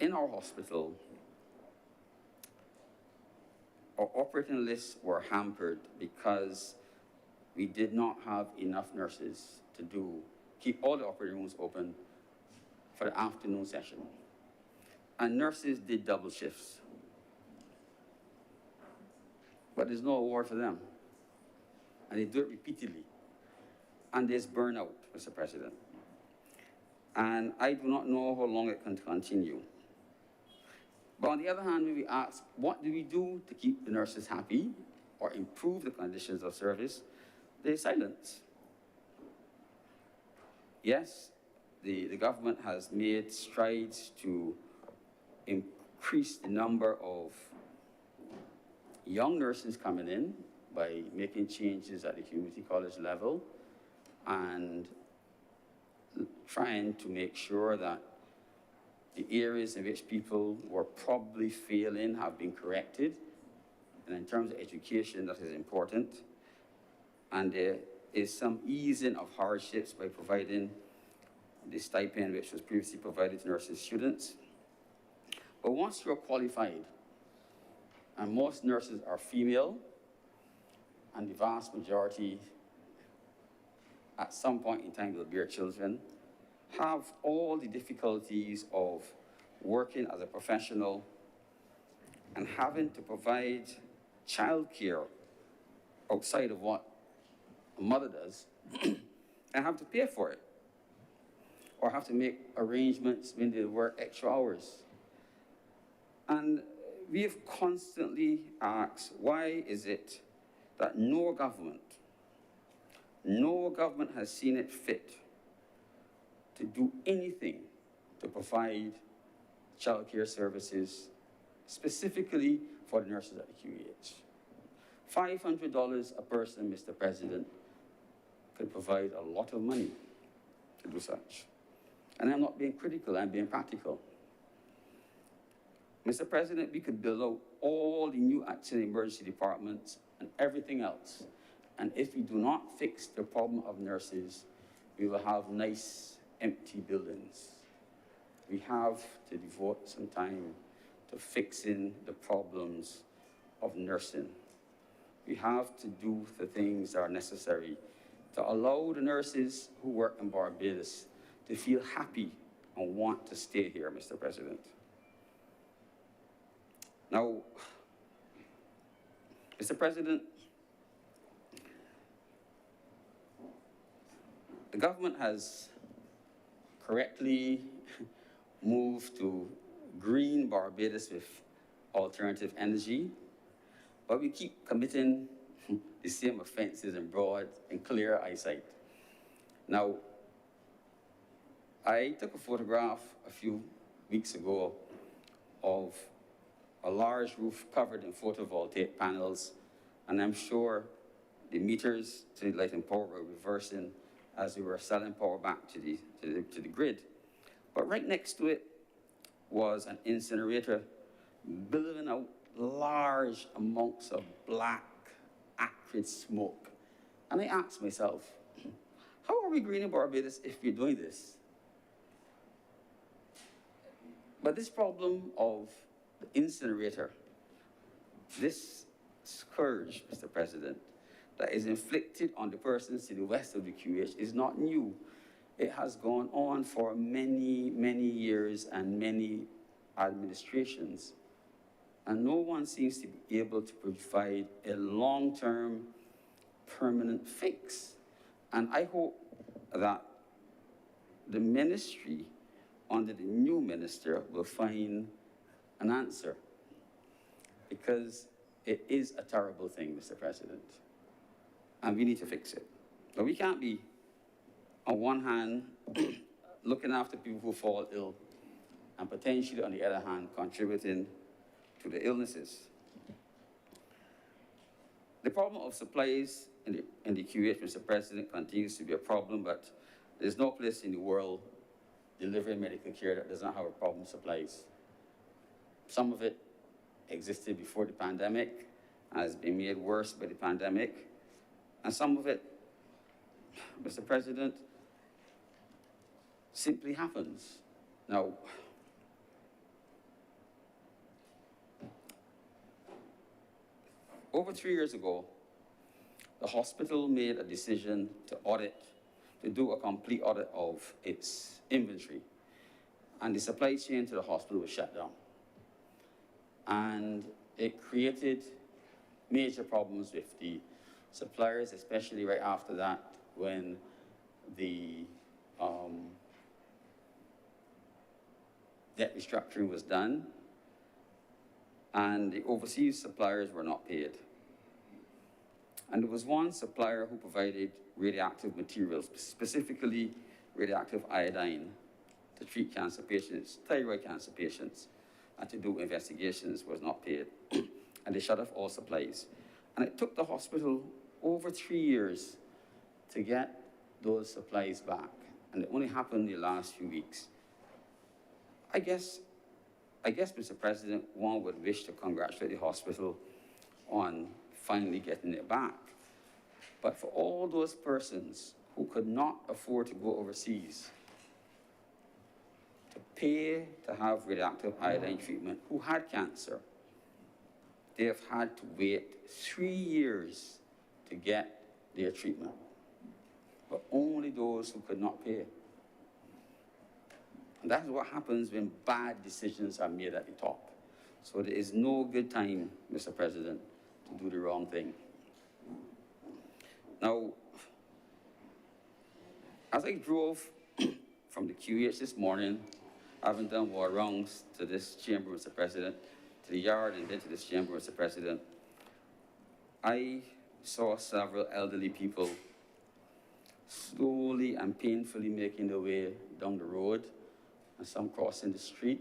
in our hospital, our operating lists were hampered because we did not have enough nurses to keep all the operating rooms open for the afternoon session. And nurses did double shifts. But there's no award for them. And they do it repeatedly. And there's burnout, Mr. President. And I do not know how long it can continue. But on the other hand, when we ask, what do we do to keep the nurses happy or improve the conditions of service, there's silence. Yes, the government has made strides to increase the number of young nurses coming in by making changes at the community college level and trying to make sure that the areas in which people were probably failing have been corrected. And in terms of education, that is important. And there is some easing of hardships by providing the stipend which was previously provided to nursing students. But once you're qualified, and most nurses are female, and the vast majority at some point in time will bear children, have all the difficulties of working as a professional and having to provide childcare outside of what a mother does and have to pay for it or have to make arrangements when they work extra hours. And we have constantly asked, why is it that no government has seen it fit to do anything to provide childcare services specifically for the nurses at the QEH. $500 a person, Mr. President, could provide a lot of money to do such. And I'm not being critical, I'm being practical. Mr. President, we could build out all the new accident emergency departments and everything else. And if we do not fix the problem of nurses, we will have nice, empty buildings. We have to devote some time to fixing the problems of nursing. We have to do the things that are necessary to allow the nurses who work in Barbados to feel happy and want to stay here, Mr. President. Now, Mr. President, the government has correctly moved to green Barbados with alternative energy, but we keep committing the same offenses in broad and clear eyesight. Now, I took a photograph a few weeks ago of a large roof covered in photovoltaic panels, and I'm sure the meters to light and power were reversing as we were selling power back to the grid. But right next to it was an incinerator billowing out large amounts of black, acrid smoke. And I asked myself, how are we greening Barbados if we're doing this? But this problem of the incinerator, this scourge, Mr. President, that is inflicted on the persons to the west of the QH is not new. It has gone on for many, many years and many administrations. And no one seems to be able to provide a long-term, permanent fix. And I hope that the ministry under the new minister will find an answer, because it is a terrible thing, Mr. President, and we need to fix it. But we can't be, on one hand, looking after people who fall ill, and potentially, on the other hand, contributing to the illnesses. The problem of supplies in the QH, Mr. President, continues to be a problem, but there's no place in the world delivering medical care that does not have a problem with supplies. Some of it existed before the pandemic and has been made worse by the pandemic. And some of it, Mr. President, simply happens. Now, over 3 years ago, the hospital made a decision to do a complete audit of its inventory. And the supply chain to the hospital was shut down. And it created major problems with the suppliers, especially right after that, when the debt restructuring was done, and the overseas suppliers were not paid. And there was one supplier who provided radioactive materials, specifically radioactive iodine, to treat cancer patients, thyroid cancer patients, and to do investigations, was not paid. And they shut off all supplies. And it took the hospital over 3 years to get those supplies back. And it only happened in the last few weeks. I guess, Mr. President, one would wish to congratulate the hospital on finally getting it back. But for all those persons who could not afford to go overseas to pay to have radioactive iodine treatment, who had cancer, they have had to wait 3 years to get their treatment. But only those who could not pay. And that's what happens when bad decisions are made at the top. So there is no good time, Mr. President, to do the wrong thing. Now, as I drove from the QH this morning, having done more rounds to this chamber, Mr. President, to the yard and then to this chamber, Mr. President, I saw several elderly people slowly and painfully making their way down the road, and some crossing the street.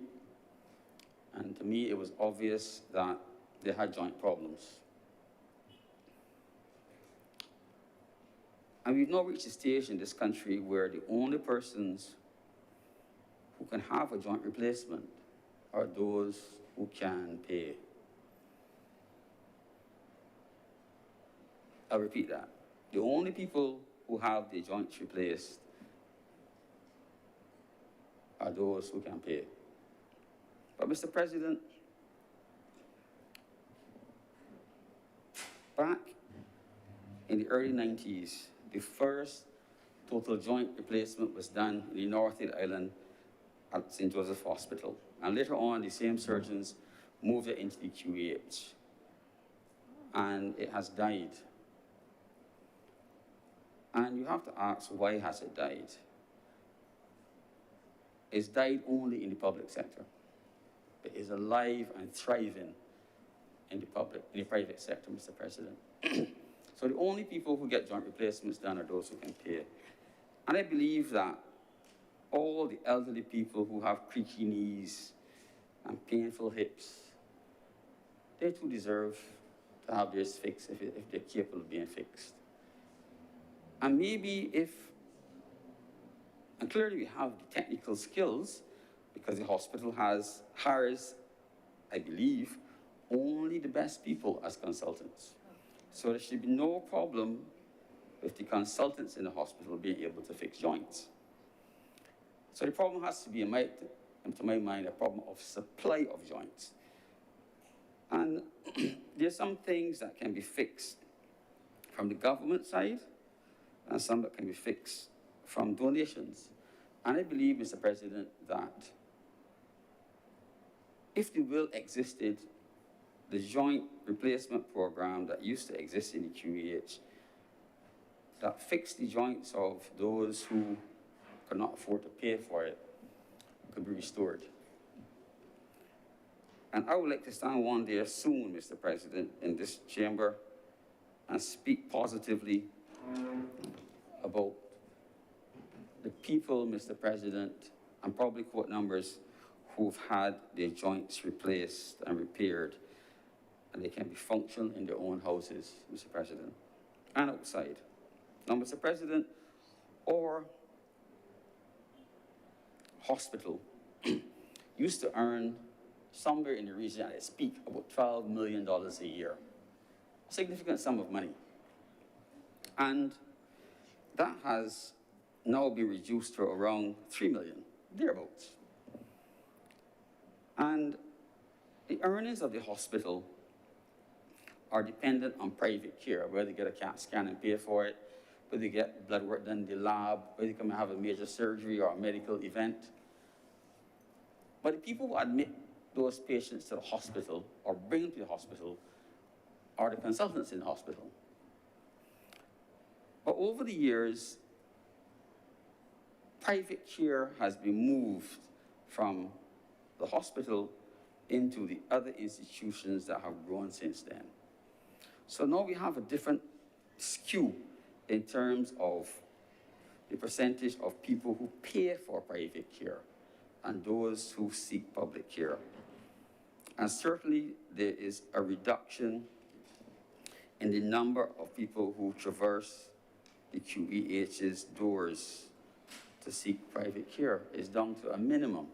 And to me, it was obvious that they had joint problems. And we've now reached a stage in this country where the only persons who can have a joint replacement are those who can pay. I'll repeat that. The only people who have the joints replaced are those who can pay. But Mr. President, back in the early 90s, the first total joint replacement was done in the North End Island at St. Joseph Hospital. And later on, the same surgeons moved it into the QEH. And it has died. And you have to ask, why has it died? It's died only in the public sector. It is alive and thriving in the private sector, Mr. President. So the only people who get joint replacements done are those who can pay. And I believe that all the elderly people who have creaky knees and painful hips, they too deserve to have theirs fixed if they're capable of being fixed. And maybe and clearly we have the technical skills because the hospital hires, I believe, only the best people as consultants. So there should be no problem with the consultants in the hospital being able to fix joints. So the problem has to be, to my mind, a problem of supply of joints. And there's some things that can be fixed from the government side, and some that can be fixed from donations. And I believe, Mr. President, that if the will existed, the joint replacement program that used to exist in the QEH, that fixed the joints of those who could not afford to pay for it, could be restored. And I would like to stand one day soon, Mr. President, in this chamber and speak positively about the people, Mr. President, and probably quote numbers who've had their joints replaced and repaired, and they can be functional in their own houses, Mr. President, and outside. Now, Mr. President, our hospital used to earn somewhere in the region at its peak about $12 million a year, a significant sum of money. And that has now been reduced to around 3 million, thereabouts. And the earnings of the hospital are dependent on private care, whether they get a CAT scan and pay for it, whether they get blood work done in the lab, whether they come and have a major surgery or a medical event. But the people who admit those patients to the hospital or bring them to the hospital are the consultants in the hospital. But over the years, private care has been moved from the hospital into the other institutions that have grown since then. So now we have a different skew in terms of the percentage of people who pay for private care and those who seek public care. And certainly there is a reduction in the number of people who traverse the QEH's doors to seek private care. It's down to a minimum.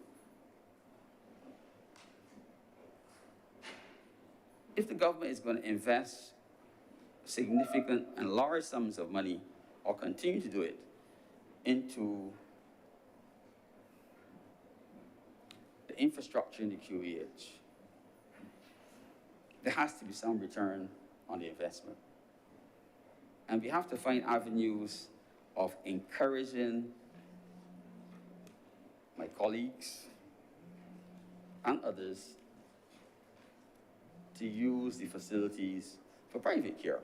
If the government is going to invest significant and large sums of money, or continue to do it, into the infrastructure in the QEH, there has to be some return on the investment. And we have to find avenues of encouraging my colleagues and others to use the facilities for private care.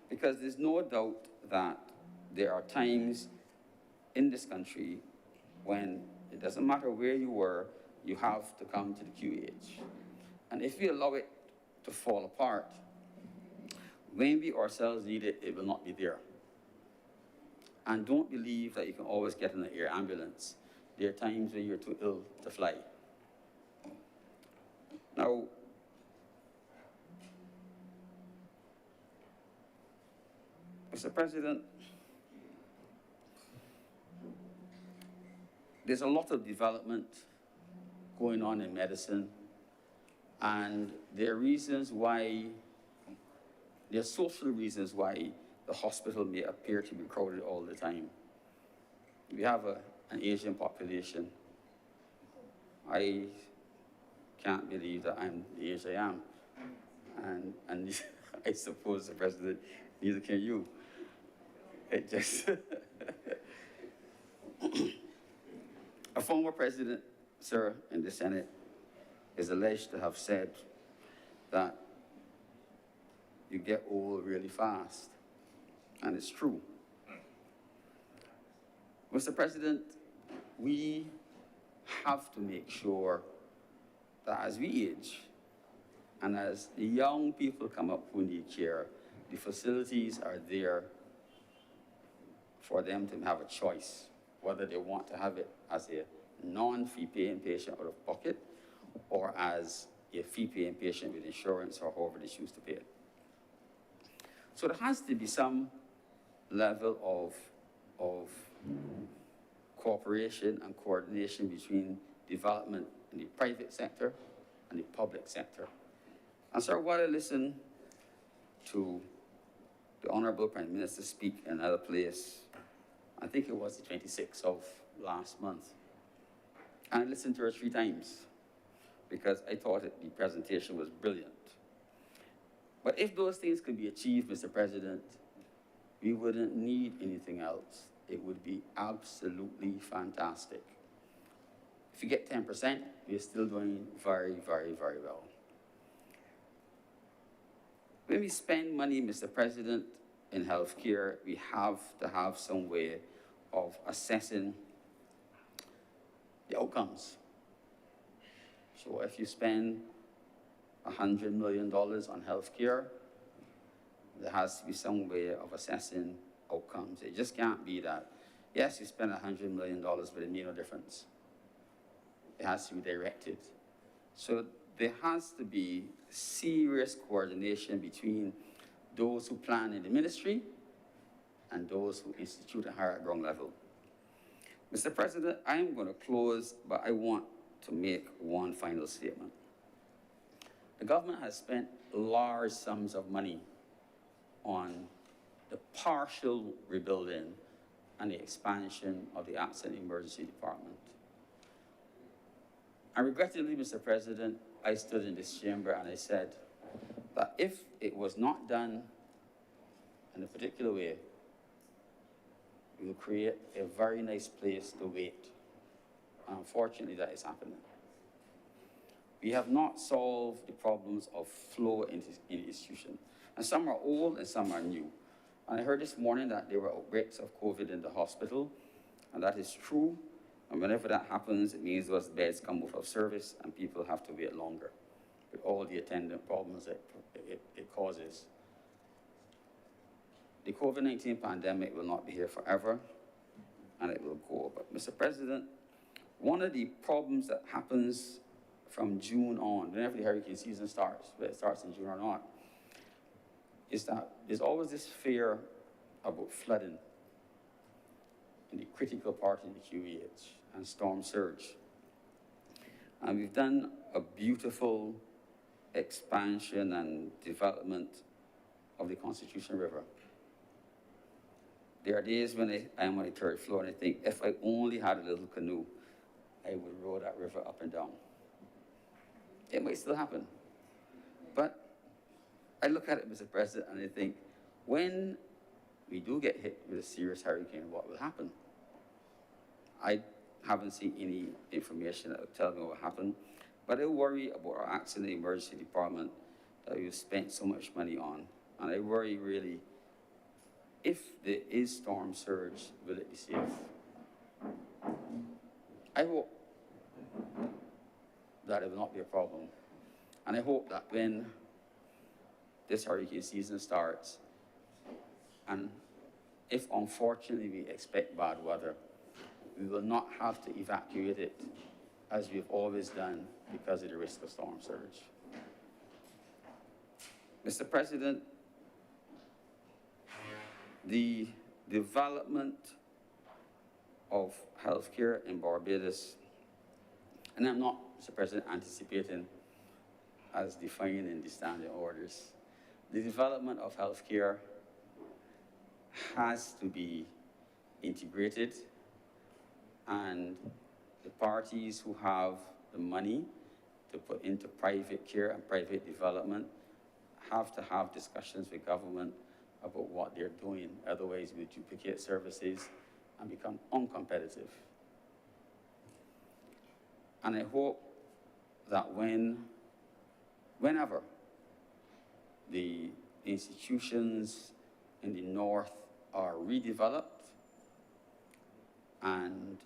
Because there's no doubt that there are times in this country when it doesn't matter where you were, you have to come to the QEH. And if we allow it to fall apart, when we ourselves need it, it will not be there. And don't believe that you can always get in an air ambulance. There are times when you're too ill to fly. Now, Mr. President, there's a lot of development going on in medicine, and there are reasons why, there are social reasons why the hospital may appear to be crowded all the time. We have an Asian population. I can't believe that I'm the age I am. And I suppose, the President, neither can you. It just, a former president, sir, in the Senate is alleged to have said that you get old really fast, and it's true. Mr. President, we have to make sure that as we age and as the young people come up who need care, the facilities are there for them to have a choice, whether they want to have it as a non-fee paying patient out of pocket or as a fee paying patient with insurance or however they choose to pay it. So there has to be some level of cooperation and coordination between development in the private sector and the public sector. And sir, while I listen to the Honourable Prime Minister speak in another place, I think it was the 26th of last month, and I listened to her 3 times because I thought that the presentation was brilliant. But if those things could be achieved, Mr. President, we wouldn't need anything else. It would be absolutely fantastic. If you get 10%, we're still doing very, very, very well. When we spend money, Mr. President, in healthcare, we have to have some way of assessing the outcomes. So if you spend $100 million on healthcare, there has to be some way of assessing outcomes. It just can't be that, yes, you spend $100 million, but it made no difference. It has to be directed. So there has to be serious coordination between those who plan in the ministry and those who institute and hire at ground level. Mr. President, I am going to close, but I want to make one final statement. The government has spent large sums of money on the partial rebuilding and the expansion of the Accident Emergency Department. And regrettably, Mr. President, I stood in this chamber and I said that if it was not done in a particular way, we will create a very nice place to wait. And unfortunately, that is happening. We have not solved the problems of flow in the institution. And some are old and some are new. And I heard this morning that there were outbreaks of COVID in the hospital, and that is true. And whenever that happens, it means those beds come out of service and people have to wait longer with all the attendant problems that it causes. The COVID-19 pandemic will not be here forever, and it will go. But Mr. President, one of the problems that happens from June on, whenever the hurricane season starts, whether it starts in June or not, is that there's always this fear about flooding in the critical part in the QEH and storm surge. And we've done a beautiful expansion and development of the Constitution River. There are days when I am on the 3rd floor and I think, if I only had a little canoe, I would row that river up and down. It might still happen. But I look at it, Mr. President, and I think, when we do get hit with a serious hurricane, what will happen? I haven't seen any information that will tell me what will happen, but I worry about our Accident Emergency Department that we've spent so much money on. And I worry, really, if there is storm surge, will it be safe? I hope that it will not be a problem. And I hope that when this hurricane season starts, and if unfortunately we expect bad weather, we will not have to evacuate it as we've always done because of the risk of storm surge. Mr. President, the development of healthcare in Barbados, and I'm not, Mr. President, anticipating as defined in the standing orders, the development of healthcare has to be integrated, and the parties who have the money to put into private care and private development have to have discussions with government about what they're doing. Otherwise, we duplicate services and become uncompetitive. And I hope that whenever the institutions in the north are redeveloped and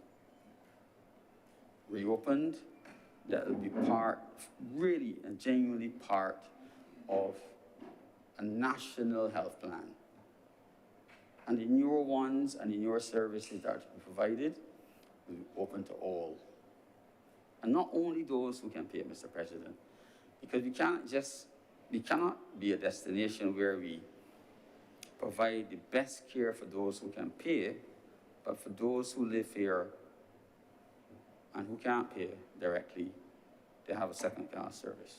reopened, that will be part, really and genuinely part of a national health plan. And the newer ones and the newer services that are to be provided will be open to all. And not only those who can pay, Mr. President, because we cannot be a destination where we provide the best care for those who can pay, but for those who live here and who can't pay directly, they have a second-class service.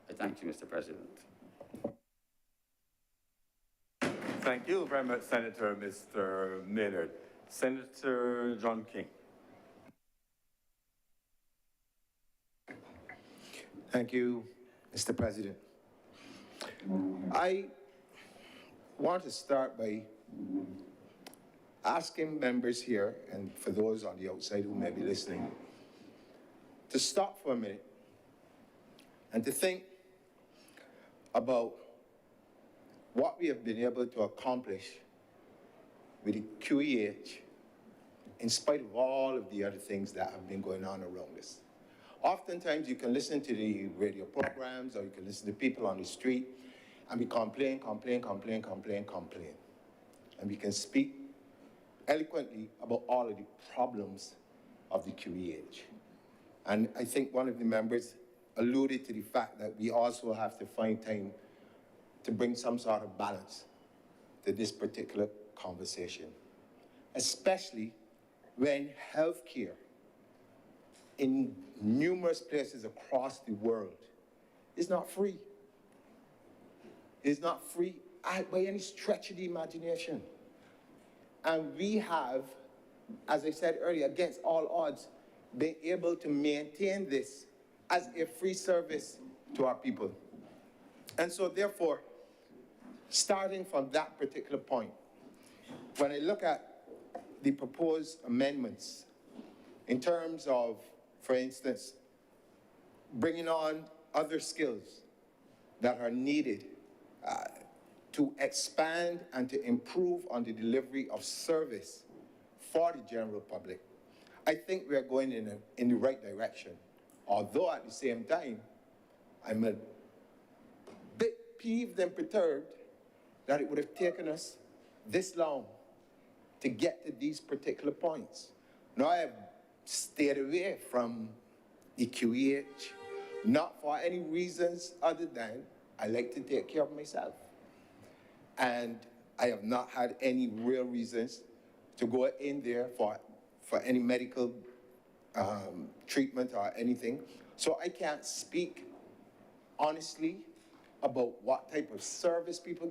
I thank you, Mr. President. Thank you very much, Senator Mr. Maynard. Senator John King. Thank you, Mr. President. I want to start by asking members here, and for those on the outside who may be listening, to stop for a minute and to think about what we have been able to accomplish with the QEH in spite of all of the other things that have been going on around us. Oftentimes you can listen to the radio programs or you can listen to people on the street and we complain. And we can speak eloquently about all of the problems of the QEH. And I think one of the members alluded to the fact that we also have to find time to bring some sort of balance to this particular conversation, especially when healthcare in numerous places across the world is not free. It's not free by any stretch of the imagination. And we have, as I said earlier, against all odds, been able to maintain this as a free service to our people. And so therefore, starting from that particular point, when I look at the proposed amendments in terms of, for instance, bringing on other skills that are needed to expand and to improve on the delivery of service for the general public, I think we're going in the right direction. Although at the same time, I'm a bit peeved and perturbed that it would have taken us this long to get to these particular points. Now, I have stayed away from the QEH, not for any reasons other than I like to take care of myself. And I have not had any real reasons to go in there for any medical treatment or anything. So I can't speak honestly about what type of service people